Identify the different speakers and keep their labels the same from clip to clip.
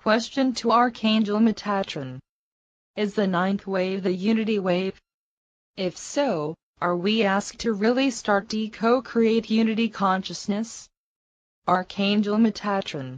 Speaker 1: Question to Archangel Metatron. Is the ninth wave the unity wave? If so, are we asked to really start to co-create unity consciousness? Archangel Metatron.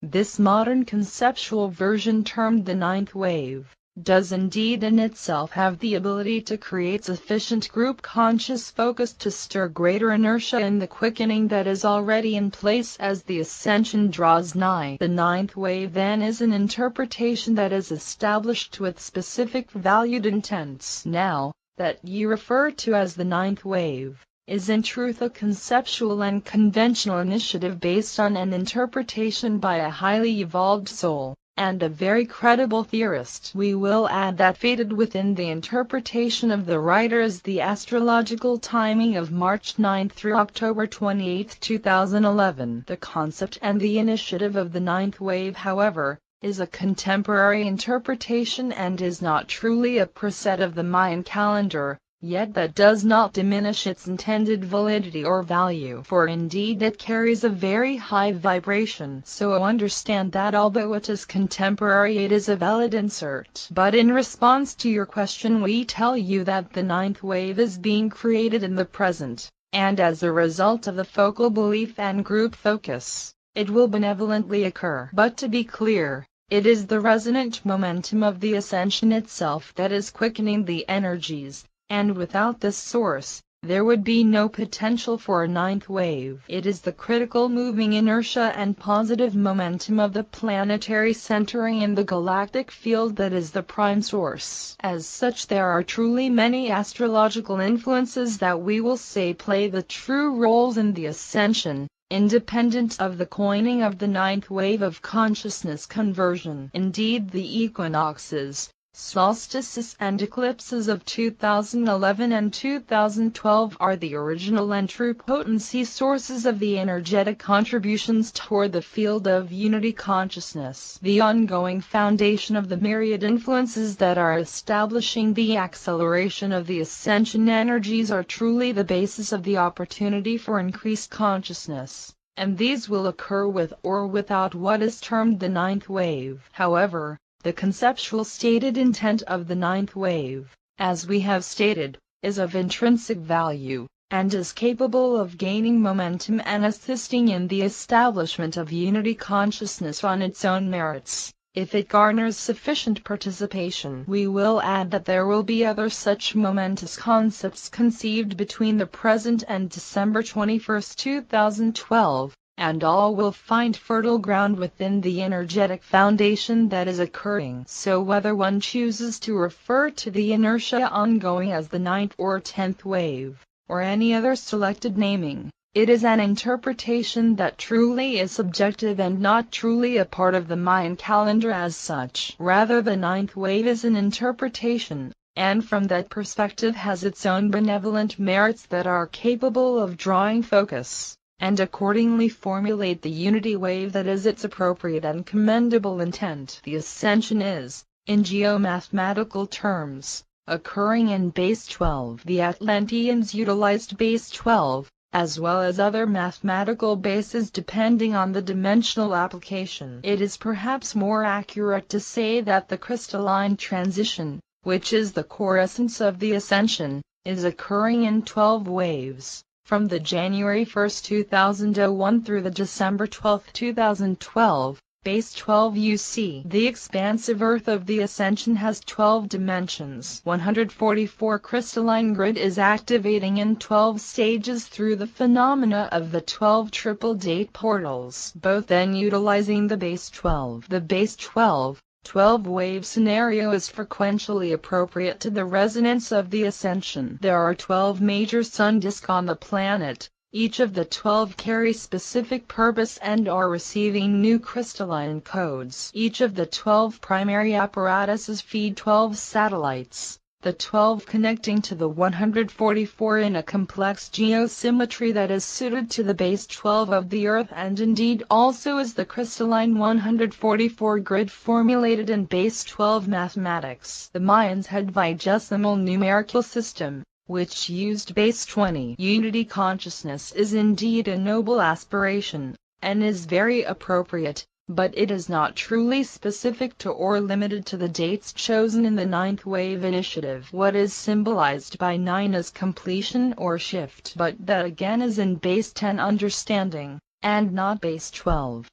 Speaker 1: This modern conceptual version, termed the ninth wave, does indeed in itself have the ability to create sufficient group conscious focus to stir greater inertia in the quickening that is already in place as the ascension draws nigh. The ninth wave then is an interpretation that is established with specific valued intents. Now, that you refer to as the ninth wave is in truth a conceptual and conventional initiative based on an interpretation by a highly evolved soul, and a very credible theorist. We will add that fated within the interpretation of the writer is the astrological timing of March 9 through October 28, 2011. The concept and the initiative of the ninth wave, however, is a contemporary interpretation and is not truly a preset of the Mayan calendar. Yet that does not diminish its intended validity or value, for indeed it carries a very high vibration. So understand that although it is contemporary, it is a valid insert. But in response to your question, we tell you that the ninth wave is being created in the present, and as a result of the focal belief and group focus, it will benevolently occur. But to be clear, it is the resonant momentum of the ascension itself that is quickening the energies, and without this source, there would be no potential for a ninth wave. It is the critical moving inertia and positive momentum of the planetary centering in the galactic field that is the prime source. As such, there are truly many astrological influences that we will say play the true roles in the ascension, independent of the coining of the ninth wave of consciousness conversion. Indeed, the equinoxes, solstices and eclipses of 2011 and 2012 are the original and true potency sources of the energetic contributions toward the field of unity consciousness. The ongoing foundation of the myriad influences that are establishing the acceleration of the ascension energies are truly the basis of the opportunity for increased consciousness, and these will occur with or without what is termed the ninth wave. However, the conceptual stated intent of the ninth wave, as we have stated, is of intrinsic value, and is capable of gaining momentum and assisting in the establishment of unity consciousness on its own merits, if it garners sufficient participation. We will add that there will be other such momentous concepts conceived between the present and December 21, 2012, and all will find fertile ground within the energetic foundation that is occurring. So whether one chooses to refer to the inertia ongoing as the ninth or 10th wave, or any other selected naming, it is an interpretation that truly is subjective and not truly a part of the Mayan calendar as such. Rather, the ninth wave is an interpretation, and from that perspective has its own benevolent merits that are capable of drawing focus, and accordingly formulate the unity wave that is its appropriate and commendable intent. The ascension is, in geomathematical terms, occurring in base 12. The Atlanteans utilized base 12, as well as other mathematical bases depending on the dimensional application. It is perhaps more accurate to say that the crystalline transition, which is the core essence of the ascension, is occurring in 12 waves, from the January 1, 2001 through the December 12, 2012, base 12 UC. The expansive Earth of the Ascension has 12 dimensions. 144 crystalline grid is activating in 12 stages through the phenomena of the 12 triple date portals, both then utilizing the base 12. The base 12-wave scenario is frequentially appropriate to the resonance of the ascension. There are 12 major sun disks on the planet. Each of the 12 carry specific purpose and are receiving new crystalline codes. Each of the 12 primary apparatuses feed 12 satellites, the 12 connecting to the 144 in a complex geosymmetry that is suited to the base 12 of the Earth, and indeed also is the crystalline 144 grid formulated in base 12 mathematics. The Mayans had vigesimal numerical system, which used base 20. Unity consciousness is indeed a noble aspiration, and is very appropriate, but it is not truly specific to or limited to the dates chosen in the ninth wave initiative. What is symbolized by 9 is completion or shift, but that again is in base 10 understanding, and not base 12.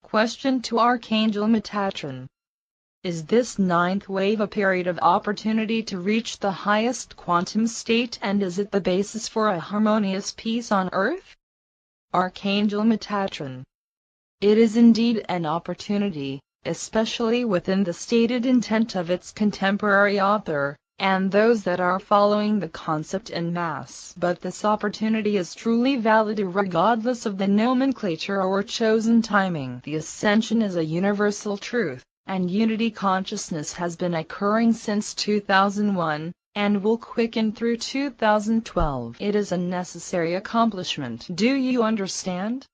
Speaker 1: Question to Archangel Metatron. Is this ninth wave a period of opportunity to reach the highest quantum state, and is it the basis for a harmonious peace on Earth? Archangel Metatron. It is indeed an opportunity, especially within the stated intent of its contemporary author, and those that are following the concept en masse. But this opportunity is truly valid regardless of the nomenclature or chosen timing. The ascension is a universal truth, and unity consciousness has been occurring since 2001, and will quicken through 2012. It is a necessary accomplishment. Do you understand?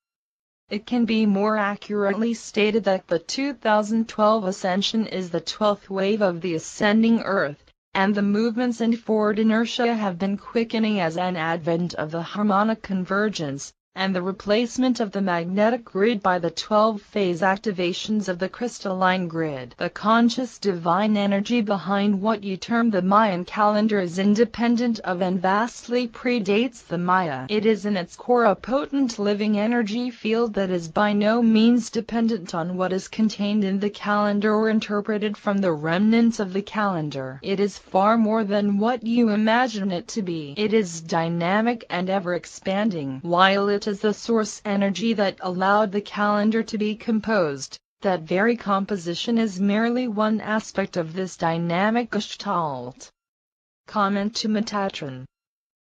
Speaker 1: It can be more accurately stated that the 2012 ascension is the 12th wave of the ascending Earth, and the movements in forward inertia have been quickening as an advent of the harmonic convergence, and the replacement of the magnetic grid by the 12-phase activations of the crystalline grid. The conscious divine energy behind what you term the Mayan calendar is independent of and vastly predates the Maya. It is in its core a potent living energy field that is by no means dependent on what is contained in the calendar or interpreted from the remnants of the calendar. It is far more than what you imagine it to be. It is dynamic and ever-expanding. While it is the source energy that allowed the calendar to be composed, that very composition is merely one aspect of this dynamic gestalt. Comment to Metatron.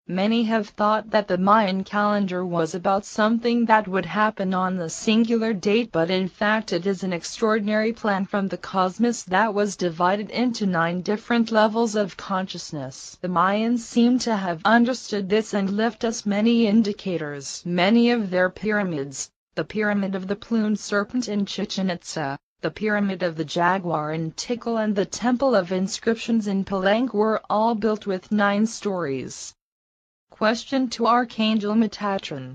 Speaker 1: Many have thought that the Mayan calendar was about something that would happen on the singular date, but in fact it is an extraordinary plan from the cosmos that was divided into 9 different levels of consciousness. The Mayans seem to have understood this and left us many indicators. Many of their pyramids, the Pyramid of the Plumed Serpent in Chichen Itza, the Pyramid of the Jaguar in Tikal, and the Temple of Inscriptions in Palenque were all built with 9 stories. Question to Archangel Metatron.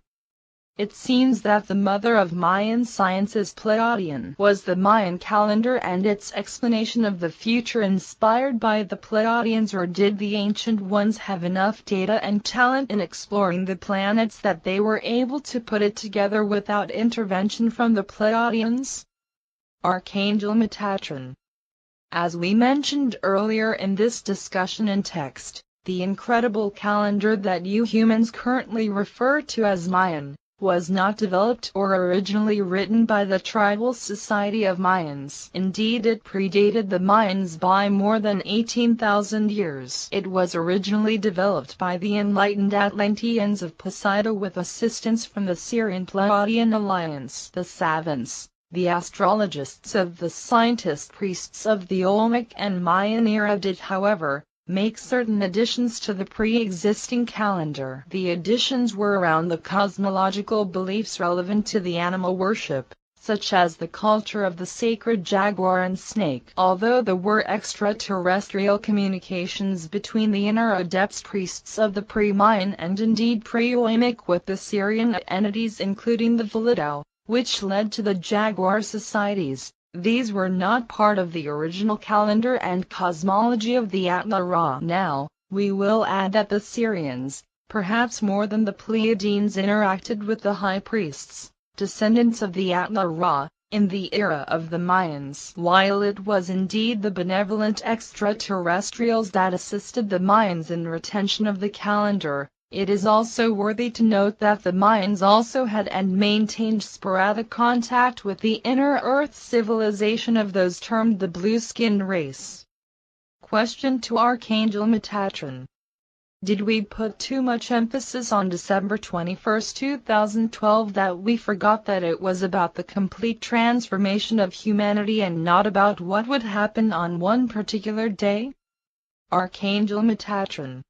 Speaker 1: It seems that the mother of Mayan science is Pleiadian. Was the Mayan calendar and its explanation of the future inspired by the Pleiadians, or did the ancient ones have enough data and talent in exploring the planets that they were able to put it together without intervention from the Pleiadians? Archangel Metatron. As we mentioned earlier in this discussion and text, the incredible calendar that you humans currently refer to as Mayan was not developed or originally written by the Tribal Society of Mayans. Indeed, it predated the Mayans by more than 18,000 years. It was originally developed by the enlightened Atlanteans of Poseidon with assistance from the Syrian-Pleiadian alliance. The savants, the astrologists of the scientist priests of the Olmec and Mayan era did, however, make certain additions to the pre-existing calendar. The additions were around the cosmological beliefs relevant to the animal worship, such as the culture of the sacred jaguar and snake. Although there were extraterrestrial communications between the inner adepts priests of the pre-Mayan and indeed pre-Olmec with the Syrian entities, including the Validao, which led to the jaguar societies, these were not part of the original calendar and cosmology of the Atla-Ra. Now, we will add that the Syrians, perhaps more than the Pleiadians, interacted with the high priests, descendants of the Atla-Ra, in the era of the Mayans. While it was indeed the benevolent extraterrestrials that assisted the Mayans in retention of the calendar, it is also worthy to note that the Mayans also had and maintained sporadic contact with the inner Earth civilization of those termed the blue-skinned race. Question to Archangel Metatron. Did we put too much emphasis on December 21, 2012, that we forgot that it was about the complete transformation of humanity and not about what would happen on one particular day? Archangel Metatron.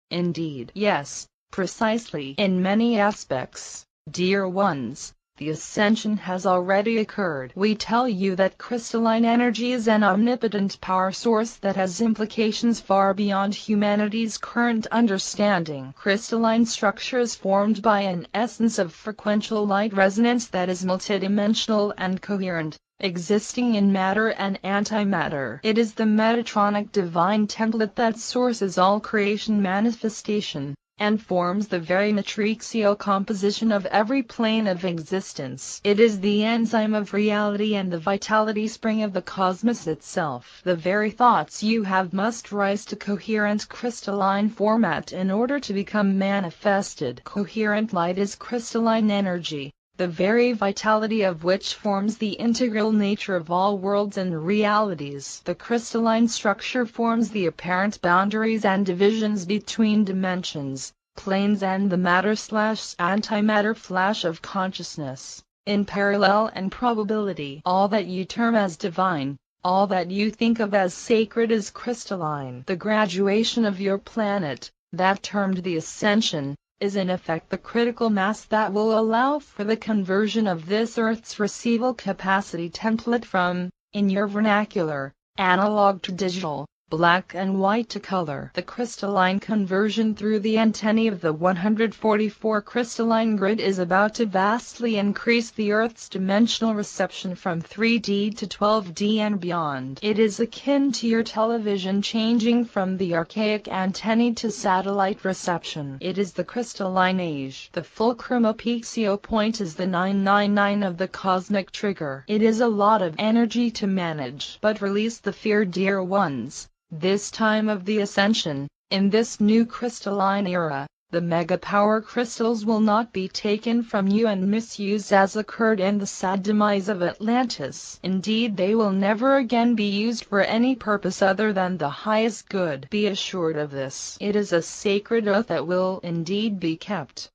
Speaker 1: Indeed, yes, precisely. In many aspects, dear ones, the ascension has already occurred. We tell you that crystalline energy is an omnipotent power source that has implications far beyond humanity's current understanding. Crystalline structure is formed by an essence of frequential light resonance that is multidimensional and coherent, existing in matter and antimatter. It is the Metatronic divine template that sources all creation manifestation, and forms the very matrixio composition of every plane of existence. It is the enzyme of reality and the vitality spring of the cosmos itself. The very thoughts you have must rise to coherent crystalline format in order to become manifested. Coherent light is crystalline energy, the very vitality of which forms the integral nature of all worlds and realities. The crystalline structure forms the apparent boundaries and divisions between dimensions, planes and the matter/antimatter flash of consciousness. In parallel and probability, all that you term as divine, all that you think of as sacred is crystalline. The graduation of your planet, that termed the ascension, is in effect the critical mass that will allow for the conversion of this Earth's receival capacity template from, in your vernacular, analog to digital, black and white to color. The crystalline conversion through the antennae of the 144 crystalline grid is about to vastly increase the Earth's dimensional reception from 3D to 12D and beyond. It is akin to your television changing from the archaic antennae to satellite reception. It is the crystalline age. The fulcrum apixio point is the 999 of the cosmic trigger. It is a lot of energy to manage, but release the fear, dear ones. This time of the ascension, in this new crystalline era, the mega-power crystals will not be taken from you and misused as occurred in the sad demise of Atlantis. Indeed, they will never again be used for any purpose other than the highest good. Be assured of this. It is a sacred oath that will indeed be kept.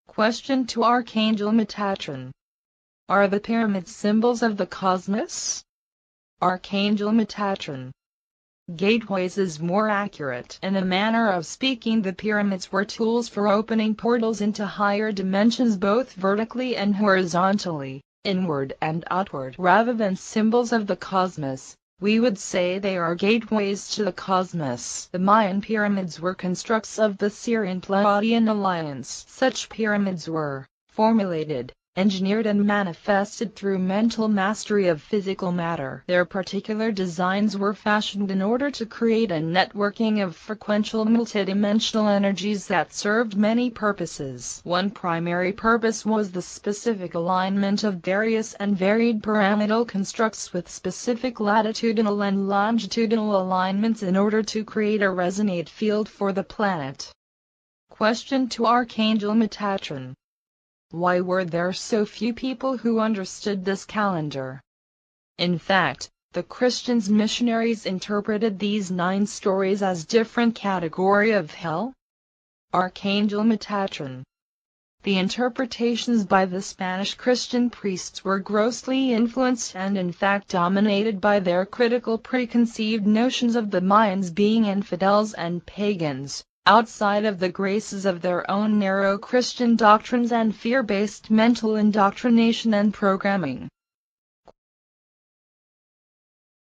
Speaker 1: Question to Archangel Metatron. Are the pyramids symbols of the cosmos? Archangel Metatron. Gateways is more accurate. In a manner of speaking, the pyramids were tools for opening portals into higher dimensions both vertically and horizontally, inward and outward. Rather than symbols of the cosmos, we would say they are gateways to the cosmos. The Mayan pyramids were constructs of the Syrian-Pleiadian alliance. Such pyramids were formulated, engineered and manifested through mental mastery of physical matter. Their particular designs were fashioned in order to create a networking of frequential multidimensional energies that served many purposes. One primary purpose was the specific alignment of various and varied pyramidal constructs with specific latitudinal and longitudinal alignments in order to create a resonate field for the planet. Question to Archangel Metatron. Why were there so few people who understood this calendar? In fact, the Christians missionaries interpreted these 9 stories as different category of hell. Archangel Metatron. The interpretations by the Spanish Christian priests were grossly influenced and in fact dominated by their critical preconceived notions of the Mayans being infidels and pagans, outside of the graces of their own narrow Christian doctrines and fear-based mental indoctrination and programming.